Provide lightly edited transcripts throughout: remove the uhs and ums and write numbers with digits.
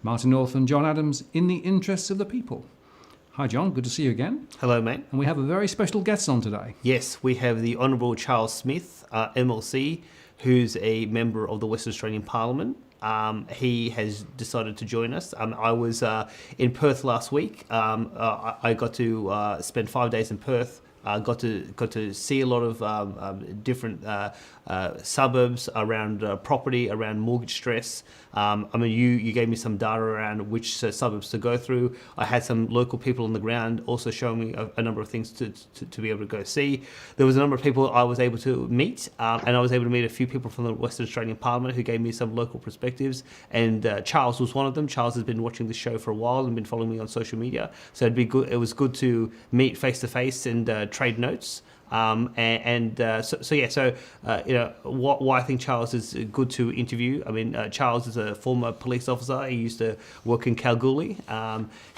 Martin North and John Adams in the interests of the people. Hi John, good to see you again. Hello mate. And we have a very special guest on today. Yes, we have the Honourable Charles Smith, MLC, who's a member of the Western Australian Parliament. He has decided to join us. I was in Perth last week. I got to spend 5 days in Perth. Got to see a lot of different suburbs around property, around mortgage stress. You gave me some data around which suburbs to go through. I had some local people on the ground also showing me a number of things to be able to go see. There was a number of people I was able to meet, and I was able to meet a few people from the Western Australian Parliament who gave me some local perspectives. And Charles was one of them. Charles has been watching this show for a while and been following me on social media. So it was good to meet face to face and trade notes. Why I think Charles is good to interview. Charles is a former police officer. He used to work in Kalgoorlie.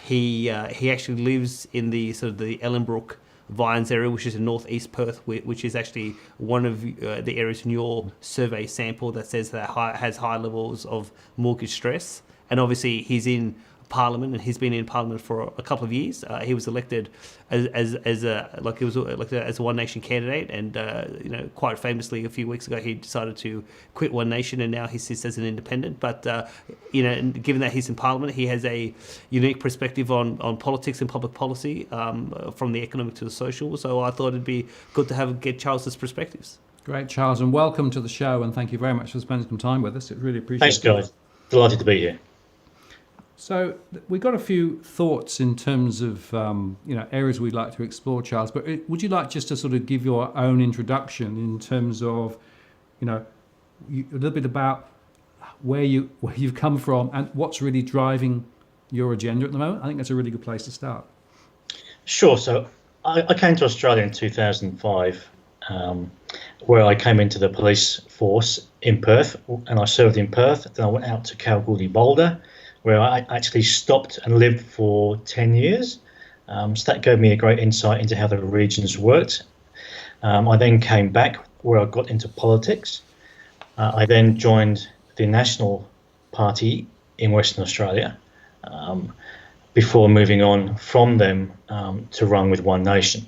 He actually lives in the sort of the Ellenbrook Vines area, which is in northeast Perth, which is actually one of the areas in your survey sample that says that has high levels of mortgage stress. And obviously he's in Parliament, and he's been in Parliament for a couple of years. He was elected as a One Nation candidate, and quite famously a few weeks ago he decided to quit One Nation, and now he sits as an independent. But given that he's in Parliament, he has a unique perspective on politics and public policy, from the economic to the social. So I thought it'd be good to get Charles's perspectives. Great, Charles, and welcome to the show, and thank you very much for spending some time with us. It really appreciate it. Thanks, guys. Delighted to be here. So we've got a few thoughts in terms of areas we'd like to explore, Charles. But would you like just to sort of give your own introduction in terms of, a little bit about where you've come from and what's really driving your agenda at the moment? I think that's a really good place to start. Sure. So I came to Australia in 2005, where I came into the police force in Perth, and I served in Perth. Then I went out to Kalgoorlie Boulder, where I actually stopped and lived for 10 years. So that gave me a great insight into how the regions worked. I then came back where I got into politics. I then joined the National Party in Western Australia, before moving on from them to run with One Nation.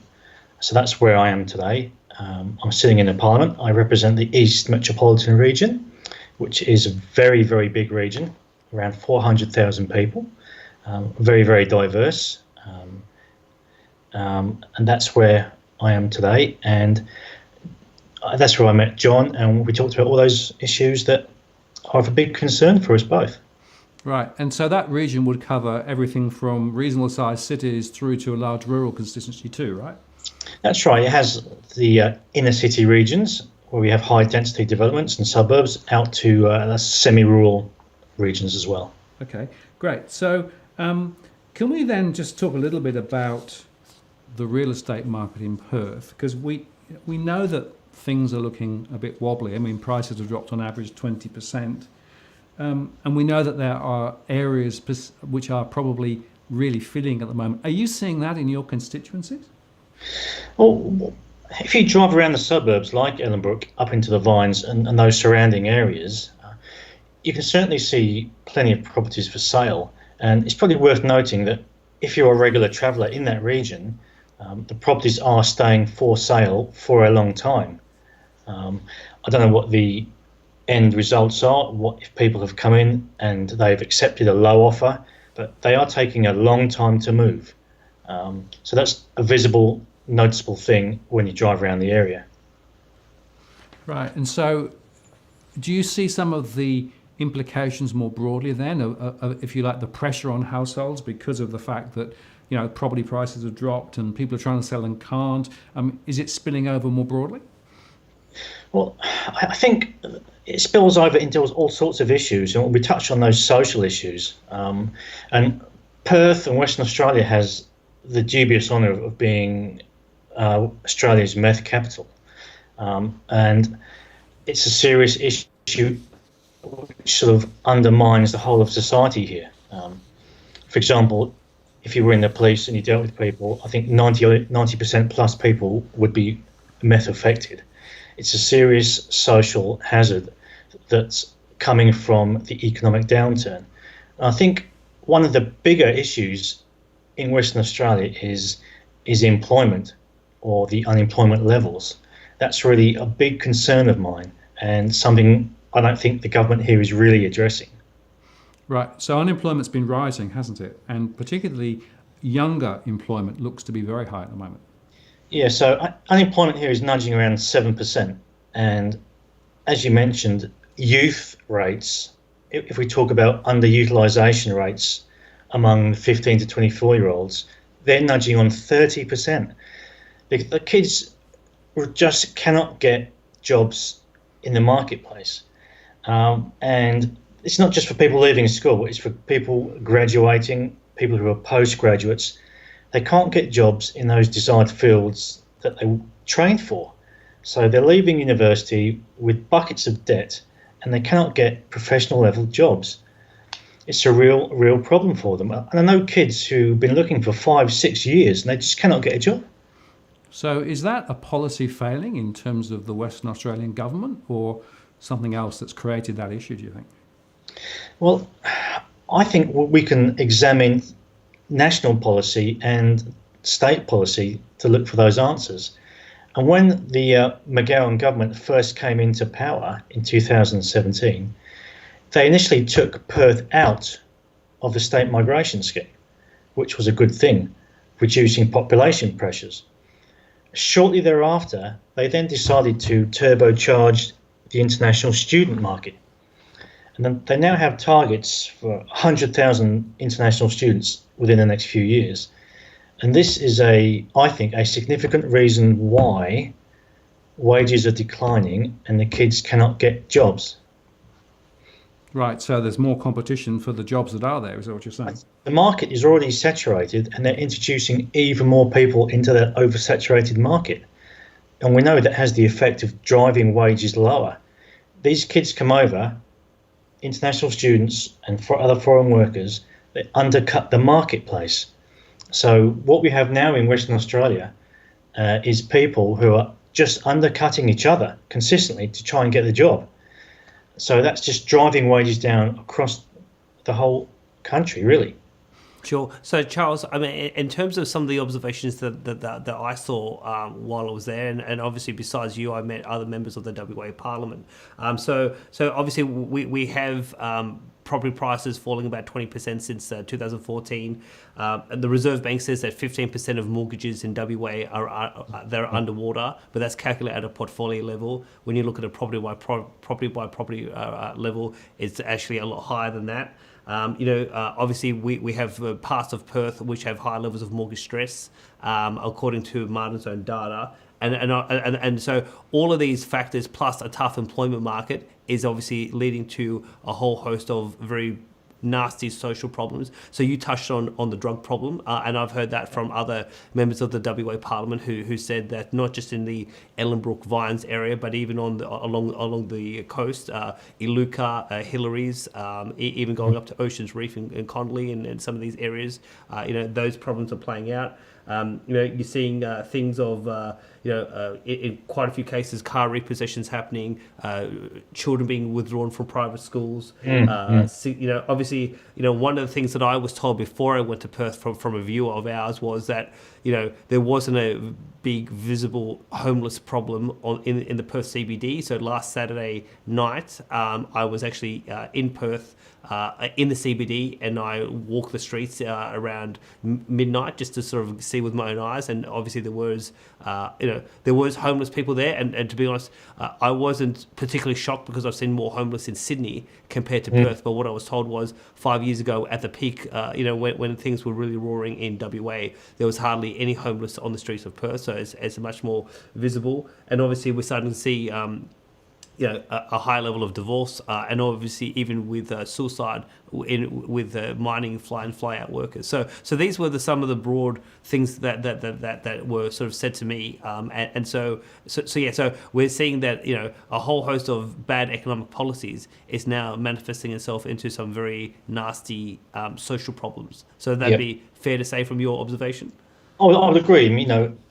So that's where I am today. I'm sitting in the Parliament. I represent the East Metropolitan Region, which is a very, very big region, around 400,000 people, very, very diverse. And that's where I am today. And that's where I met John, and we talked about all those issues that are of a big concern for us both. Right, and so that region would cover everything from reasonable sized cities through to a large rural constituency too, right? That's right. It has the inner city regions where we have high density developments and suburbs, out to semi-rural regions as well. Okay, great. So can we then just talk a little bit about the real estate market in Perth? Because we know that things are looking a bit wobbly. Prices have dropped on average 20%. And we know that there are areas which are probably really filling at the moment. Are you seeing that in your constituencies? Well, if you drive around the suburbs like Ellenbrook up into the Vines and those surrounding areas, you can certainly see plenty of properties for sale. And it's probably worth noting that if you're a regular traveller in that region, the properties are staying for sale for a long time. I don't know what the end results are, what if people have come in and they've accepted a low offer, but they are taking a long time to move. So that's a visible, noticeable thing when you drive around the area. Right, and so do you see some of the implications more broadly then, if you like, the pressure on households because of the fact that property prices have dropped and people are trying to sell and can't? Is it spilling over more broadly? Well, I think it spills over into all sorts of issues, and we touched on those social issues. And Perth and Western Australia has the dubious honour of being Australia's meth capital, and it's a serious issue which sort of undermines the whole of society here. For example, if you were in the police and you dealt with people, I think 90% plus people would be meth affected. It's a serious social hazard that's coming from the economic downturn. And I think one of the bigger issues in Western Australia is employment or the unemployment levels. That's really a big concern of mine and something I don't think the government here is really addressing. Right. So unemployment's been rising, hasn't it? And particularly younger employment looks to be very high at the moment. Yeah, so unemployment here is nudging around 7%. And as you mentioned, youth rates, if we talk about underutilisation rates among 15 to 24-year-olds, they're nudging on 30%. The kids just cannot get jobs in the marketplace. And it's not just for people leaving school, it's for people graduating, people who are postgraduates. They can't get jobs in those desired fields that they trained for. So they're leaving university with buckets of debt and they cannot get professional level jobs. It's a real problem for them. And I know kids who've been looking for 5-6 years and they just cannot get a job. So is that a policy failing in terms of the Western Australian government or something else that's created that issue, do you think? Well, I think we can examine national policy and state policy to look for those answers. And when the McGowan government first came into power in 2017, they initially took Perth out of the state migration scheme, which was a good thing, reducing population pressures. Shortly thereafter, they then decided to turbocharge the international student market. And then they now have targets for 100,000 international students within the next few years. And this is, I think, a significant reason why wages are declining and the kids cannot get jobs. Right, so there's more competition for the jobs that are there, is that what you're saying? The market is already saturated and they're introducing even more people into that oversaturated market. And we know that has the effect of driving wages lower. These kids come over, international students and for other foreign workers, they undercut the marketplace. So what we have now in Western Australia is people who are just undercutting each other consistently to try and get the job. So that's just driving wages down across the whole country, really. Sure. So, Charles, I mean, in terms of some of the observations that I saw while I was there, and obviously besides you, I met other members of the WA Parliament. So obviously we have property prices falling about 20% since 2014. And the Reserve Bank says that 15% of mortgages in WA they're underwater, but that's calculated at a portfolio level. When you look at a property by property level, it's actually a lot higher than that. Obviously we have parts of Perth which have high levels of mortgage stress, according to Martin's own data. And so all of these factors plus a tough employment market is obviously leading to a whole host of very nasty social problems. So you touched on the drug problem, and I've heard that from other members of the WA Parliament who said that not just in the Ellenbrook Vines area, but even along the coast, Iluka, Hillary's, even going up to Oceans Reef and Condley and some of these areas, those problems are playing out. You're seeing things of, in quite a few cases, car repossessions happening, children being withdrawn from private schools. Obviously, one of the things that I was told before I went to Perth from a viewer of ours was that, there wasn't a big visible homeless problem in the Perth CBD. So last Saturday night, I was actually in Perth, in the CBD, and I walked the streets around midnight just to sort of see with my own eyes. And obviously there was homeless people there. And to be honest, I wasn't particularly shocked because I've seen more homeless in Sydney compared to Perth. But what I was told was 5 years ago at the peak, when things were really roaring in WA, there was hardly any homeless on the streets of Perth. So it's much more visible. And obviously we're starting to see a high level of divorce, and obviously even with suicide with mining fly in fly out workers. So these were some of the broad things that were sort of said to me, so we're seeing that a whole host of bad economic policies is now manifesting itself into some very nasty social problems. So that'd be fair to say from your observation. I would agree.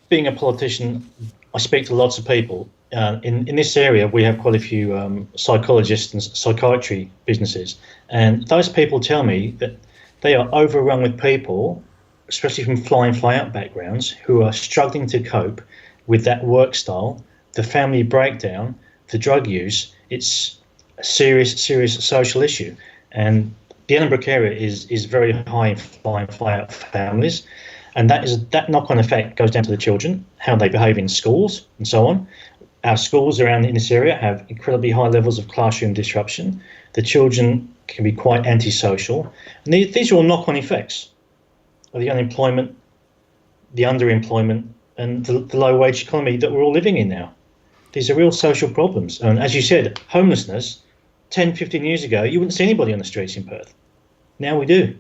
Being a politician, I speak to lots of people. In this area, we have quite a few psychologists and psychiatry businesses, and those people tell me that They are overrun with people, especially from fly-in, fly-out backgrounds, who are struggling to cope with that work style, the family breakdown, the drug use. It's a serious social issue. And the Edinburgh area is very high in fly-in, fly-out families. And that knock-on effect goes down to the children, how they behave in schools and so on. Our schools around in this area have incredibly high levels of classroom disruption. The children can be quite antisocial. And these are all knock-on effects of the unemployment, the underemployment, and the low-wage economy that we're all living in now. These are real social problems. And as you said, homelessness, 10, 15 years ago, you wouldn't see anybody on the streets in Perth. Now we do.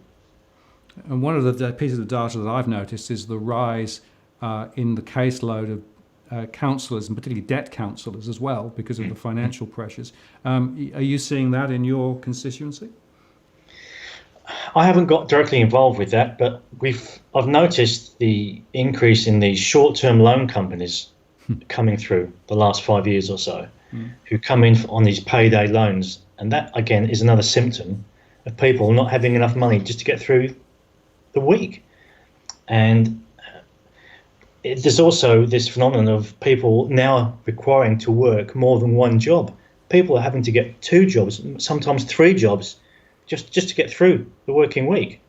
And one of the pieces of data that I've noticed is the rise in the caseload of counsellors, and particularly debt counsellors as well, because of the financial pressures. Are you seeing that in your constituency? I haven't got directly involved with that, but I've noticed the increase in these short-term loan companies coming through the last 5 years or so, who come in on these payday loans. And that, again, is another symptom of people not having enough money just to get through the week. And there's also this phenomenon of people now requiring to work more than one job. People are having to get 2 jobs, sometimes 3 jobs, just to get through the working week.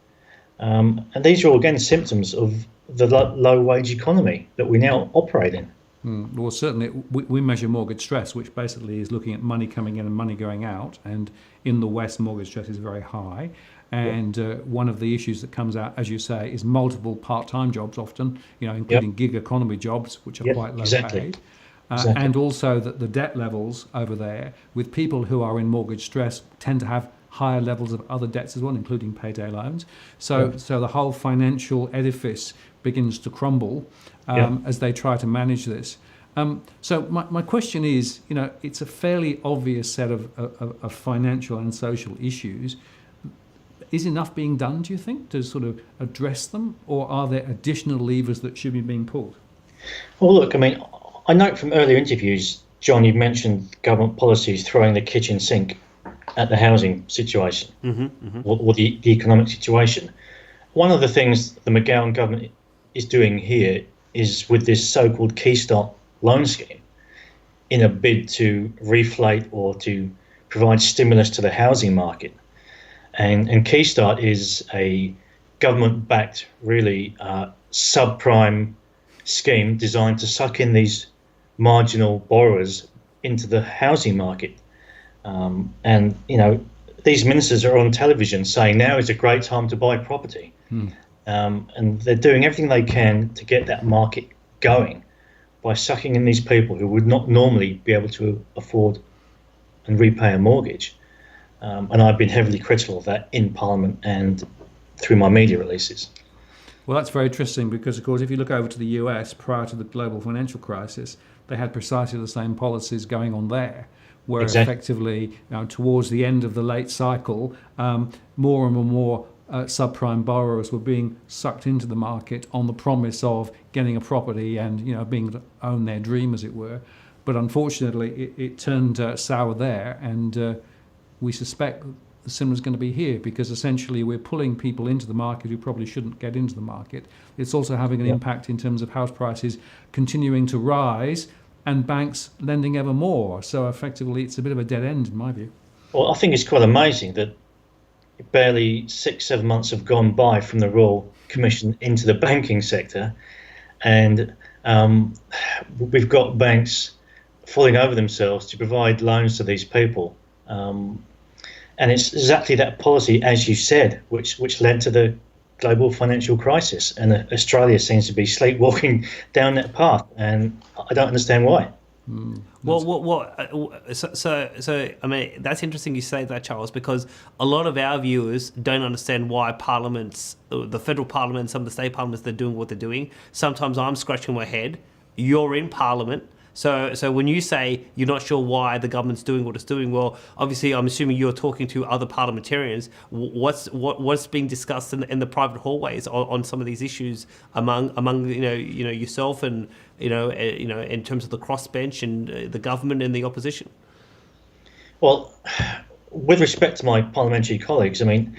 And these are all, again, symptoms of the low-wage economy that we now operate in. Well, certainly we measure mortgage stress, which basically is looking at money coming in and money going out. And in the West, mortgage stress is very high. And one of the issues that comes out, as you say, is multiple part-time jobs often, including gig economy jobs, which are quite low paid. And also that the debt levels over there with people who are in mortgage stress tend to have higher levels of other debts as well, including payday loans. So the whole financial edifice begins to crumble as they try to manage this. So my question is, it's a fairly obvious set of financial and social issues. Is enough being done, do you think, to sort of address them, or are there additional levers that should be being pulled? Well, look, I note from earlier interviews, John, you've mentioned government policies throwing the kitchen sink at the housing situation or the economic situation. One of the things the McGowan government is doing here is with this so-called Key Start loan scheme in a bid to reflate or to provide stimulus to the housing market. And Key Start is a government-backed, really subprime scheme designed to suck in these marginal borrowers into the housing market. And these ministers are on television saying now is a great time to buy property. And they're doing everything they can to get that market going by sucking in these people who would not normally be able to afford and repay a mortgage. And I've been heavily critical of that in Parliament and through my media releases. Well, that's very interesting because, of course, if you look over to the US prior to the global financial crisis, they had precisely the same policies going on there, where effectively, towards the end of the late cycle, more and more subprime borrowers were being sucked into the market on the promise of getting a property and being able to own their dream, as it were. But unfortunately, it turned sour there, and we suspect the similar is going to be here, because essentially we're pulling people into the market who probably shouldn't get into the market. It's also having an impact in terms of house prices continuing to rise and banks lending ever more. So effectively it's a bit of a dead end in my view. Well, I think it's quite amazing that barely 6-7 months have gone by from the Royal Commission into the banking sector, and we've got banks falling over themselves to provide loans to these people. And it's exactly that policy, as you said, which led to the global financial crisis. And Australia seems to be sleepwalking down that path, and I don't understand why. So I mean, that's interesting you say that, Charles, because a lot of our viewers don't understand why parliaments, the federal parliament, some of the state parliaments, they're doing what they're doing. Sometimes I'm scratching my head. You're in parliament. So when you say you're not sure why the government's doing what it's doing, well, obviously I'm assuming you're talking to other parliamentarians. What's being discussed in the private hallways on some of these issues among yourself and in terms of the crossbench and the government and the opposition? Well, with respect to my parliamentary colleagues, I mean,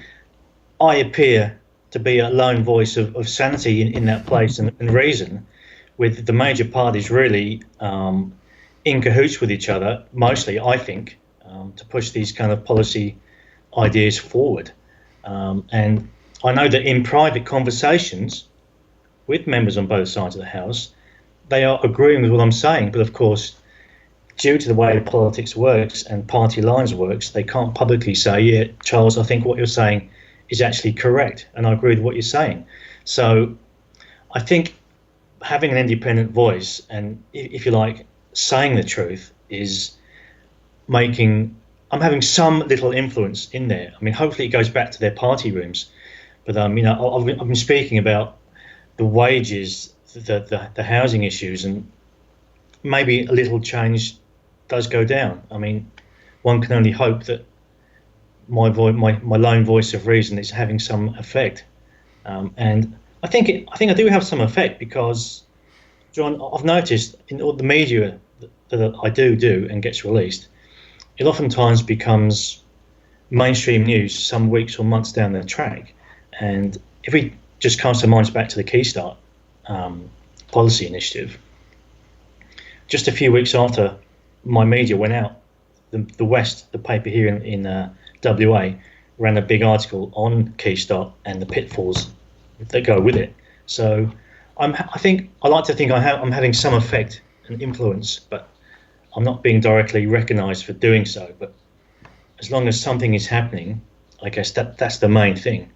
I appear to be a lone voice of sanity in that place and reason, with the major parties really in cahoots with each other, mostly, I think, to push these kind of policy ideas forward. And I know that in private conversations with members on both sides of the House, they are agreeing with what I'm saying. But of course, due to the way politics works and party lines works, they can't publicly say, yeah, Charles, I think what you're saying is actually correct, and I agree with what you're saying. So I think having an independent voice and, if you like, saying the truth is I'm having some little influence in there. I mean, hopefully it goes back to their party rooms. But, I've been speaking about the wages, the housing issues, and maybe a little change does go down. I mean, one can only hope that my lone voice of reason is having some effect. And I think I do have some effect because, John, I've noticed in all the media that I do and gets released, it oftentimes becomes mainstream news some weeks or months down the track. And if we just cast our minds back to the Key Start policy initiative, just a few weeks after my media went out, the West, the paper here in WA, ran a big article on Key Start and the pitfalls that go with it. So I like to think I'm having some effect and influence, but I'm not being directly recognised for doing so. But as long as something is happening, I guess that's the main thing.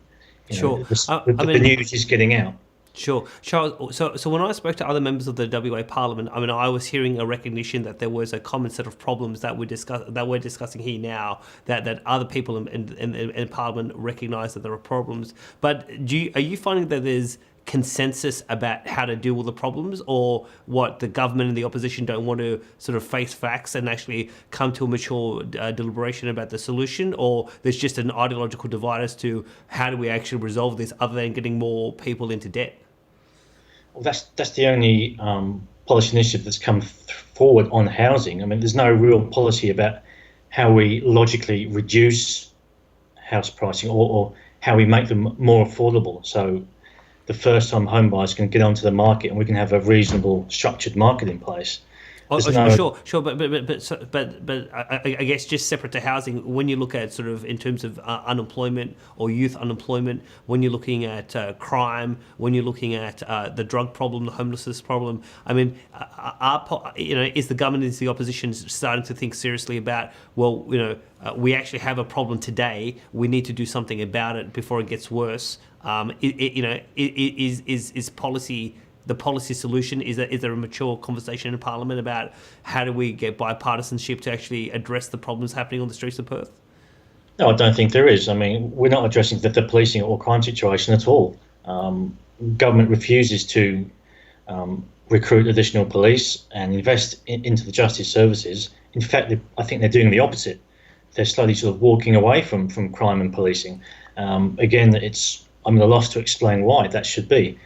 Sure. The news is getting out. Sure, Charles. So when I spoke to other members of the WA Parliament, I mean, I was hearing a recognition that there was a common set of problems that we're discussing here now. That other people in Parliament recognise that there are problems. But are you finding that there's consensus about how to deal with the problems, or what the government and the opposition don't want to sort of face facts and actually come to a mature deliberation about the solution, or there's just an ideological divide as to how do we actually resolve this other than getting more people into debt? Well, that's the only policy initiative that's come forward on housing. I mean, there's no real policy about how we logically reduce house pricing or how we make them more affordable. So the first-time home buyers can get onto the market, and we can have a reasonable, structured market in place. Sure, but I guess just separate to housing, when you look at sort of in terms of unemployment or youth unemployment, when you're looking at crime, when you're looking at the drug problem, the homelessness problem, I mean, is the government, is the opposition starting to think seriously about, well, we actually have a problem today, we need to do something about it before it gets worse? Is policy the policy solution? Is there a mature conversation in Parliament about how do we get bipartisanship to actually address the problems happening on the streets of Perth? No, I don't think there is. I mean, we're not addressing the policing or crime situation at all. Government refuses to recruit additional police and invest into the justice services. In fact, I think they're doing the opposite. They're slowly sort of walking away from crime and policing. Again, I'm at a loss to explain why that should be.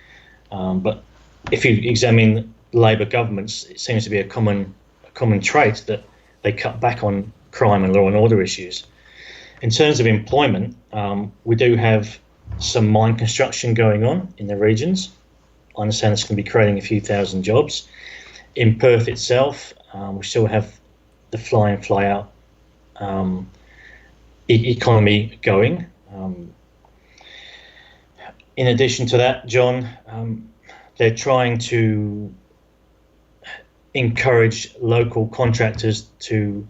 But if you examine Labor governments, it seems to be a common trait that they cut back on crime and law and order issues. In terms of employment, we do have some mine construction going on in the regions. I understand it's going to be creating a few thousand jobs. In Perth itself, we still have the fly in, fly out economy going. In addition to that, John, they're trying to encourage local contractors to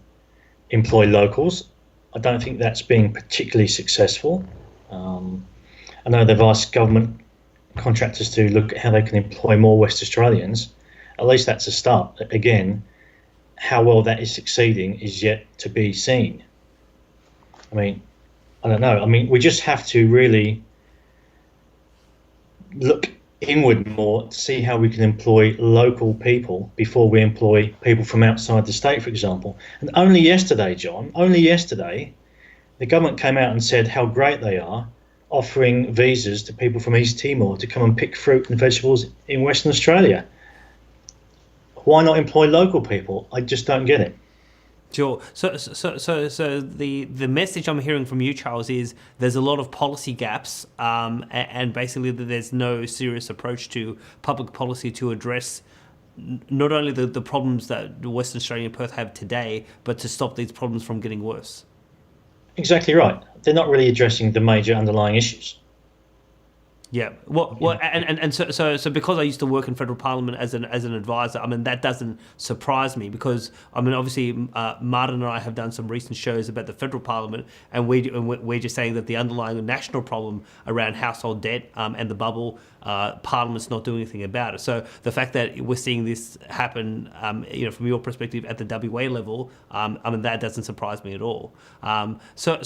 employ locals. I don't think that's been particularly successful. I know they've asked government contractors to look at how they can employ more West Australians. At least that's a start. Again, how well that is succeeding is yet to be seen. I mean, I don't know. I mean, we just have to really look inward more to see how we can employ local people before we employ people from outside the state, for example. And only yesterday, John, the government came out and said how great they are offering visas to people from East Timor to come and pick fruit and vegetables in Western Australia. Why not employ local people? I just don't get it. Sure. So the message I'm hearing from you, Charles, is there's a lot of policy gaps, and basically there's no serious approach to public policy to address not only the problems that Western Australia and Perth have today, but to stop these problems from getting worse. Exactly right. They're not really addressing the major underlying issues. Yeah. So because I used to work in federal parliament as an advisor, I mean that doesn't surprise me because I mean obviously Martin and I have done some recent shows about the federal parliament, and we're just saying that the underlying national problem around household debt and the bubble, Parliament's not doing anything about it. So the fact that we're seeing this happen, from your perspective at the WA level, I mean that doesn't surprise me at all. So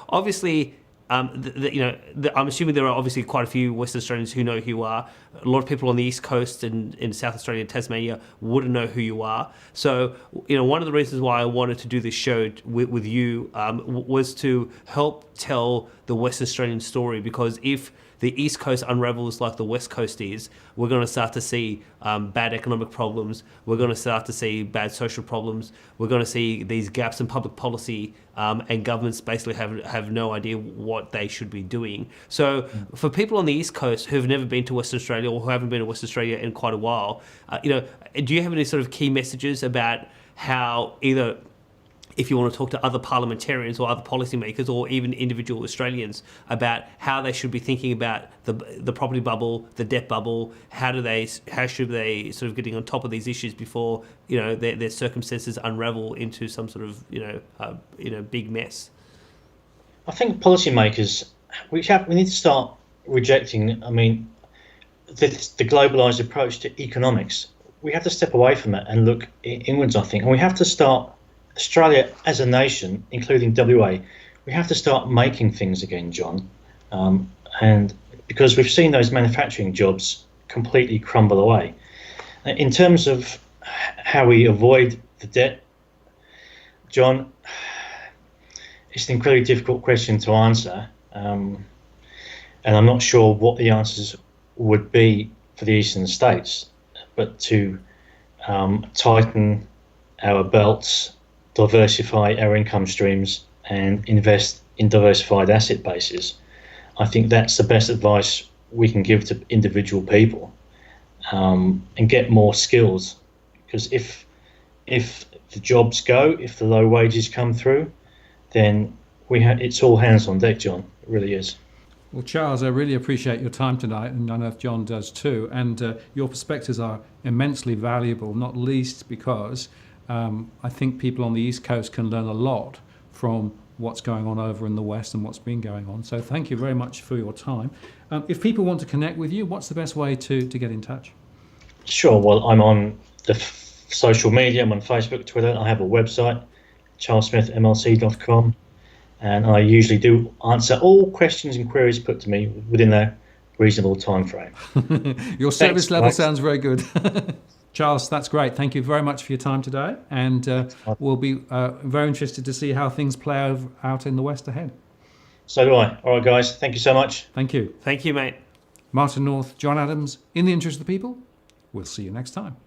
obviously. I'm assuming there are obviously quite a few Western Australians who know who you are. A lot of people on the East Coast and in South Australia and Tasmania wouldn't know who you are. So, one of the reasons why I wanted to do this show with you was to help tell the Western Australian story, because if the East Coast unravels like the West Coast is, we're going to start to see bad economic problems. We're going to start to see bad social problems. We're going to see these gaps in public policy, and governments basically have no idea what they should be doing. So for people on the East Coast who've never been to Western Australia or who haven't been to Western Australia in quite a while, do you have any sort of key messages about how either, if you want to talk to other parliamentarians or other policymakers or even individual Australians about how they should be thinking about the property bubble, the debt bubble, how should they sort of getting on top of these issues before their circumstances unravel into some sort of big mess? I think policymakers we need to start rejecting. I mean, the globalised approach to economics. We have to step away from it and look inwards. I think, and we have to start. Australia as a nation, including WA, we have to start making things again, John. And because we've seen those manufacturing jobs completely crumble away. In terms of how we avoid the debt, John, it's an incredibly difficult question to answer. And I'm not sure what the answers would be for the eastern states, but to tighten our belts, diversify our income streams and invest in diversified asset bases. I think that's the best advice we can give to individual people, and get more skills, because if the jobs go, if the low wages come through, then it's all hands on deck, John. It really is. Well, Charles, I really appreciate your time tonight, and I know John does too, and your perspectives are immensely valuable, not least because I think people on the East Coast can learn a lot from what's going on over in the West and what's been going on. So thank you very much for your time. If people want to connect with you, what's the best way to get in touch? Sure. Well, I'm on the social media. I'm on Facebook, Twitter. I have a website, charlesmithmlc.com, and I usually do answer all questions and queries put to me within a reasonable time frame. Your service level sounds very good. Charles, that's great. Thank you very much for your time today, and we'll be very interested to see how things play out in the West ahead. So do I. All right, guys. Thank you so much. Thank you. Thank you, mate. Martin North, John Adams, in the interest of the people. We'll see you next time.